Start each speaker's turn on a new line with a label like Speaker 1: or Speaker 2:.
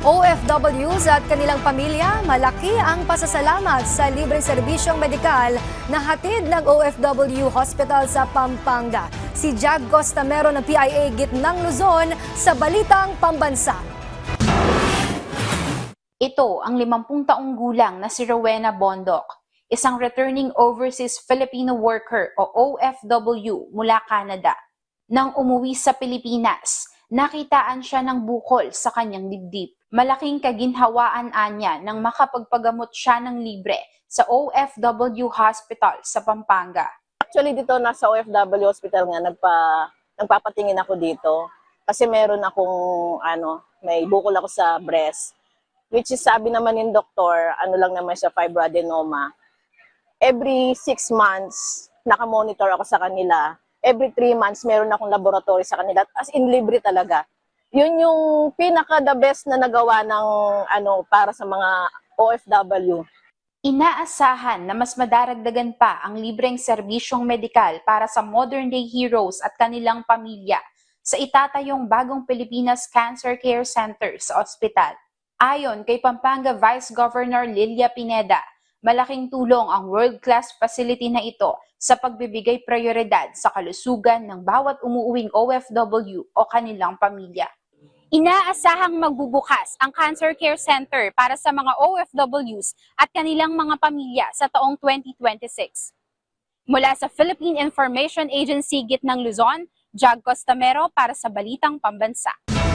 Speaker 1: OFWs at kanilang pamilya, malaki ang pasasalamat sa libreng serbisyong medikal na hatid ng OFW Hospital sa Pampanga. Si Jag Costamero ng PIA Gitnang Luzon sa Balitang Pambansa.
Speaker 2: Ito ang 50 taong gulang na si Rowena Bondoc, isang returning overseas Filipino worker o OFW mula Canada. Nang umuwi sa Pilipinas, nakitaan siya ng bukol sa kanyang dibdib. Malaking kaginhawaan anya nang makapagpagamot siya ng libre sa OFW Hospital sa Pampanga.
Speaker 3: Actually dito nasa OFW Hospital nga nagpapatingin ako dito kasi meron akong may bukol ako sa breast, which is sabi naman ng doktor, lang naman siya, fibroadenoma. Every 6 months nakamonitor ako sa kanila. Every 3 months meron akong laboratory sa kanila, as in libre talaga. Yun yung pinaka the best na nagawa ng para sa mga OFW.
Speaker 2: Inaasahan na mas madaragdagan pa ang libreng serbisyong medikal para sa modern day heroes at kanilang pamilya sa itatayong bagong Pilipinas Cancer Care Center sa ospital. Ayon kay Pampanga Vice Governor Lilia Pineda, malaking tulong ang world-class facility na ito sa pagbibigay prioridad sa kalusugan ng bawat umuuwing OFW o kanilang pamilya. Inaasahang magbubukas ang Cancer Care Center para sa mga OFWs at kanilang mga pamilya sa taong 2026. Mula sa Philippine Information Agency Gitnang Luzon, Jag Costamero para sa Balitang Pambansa.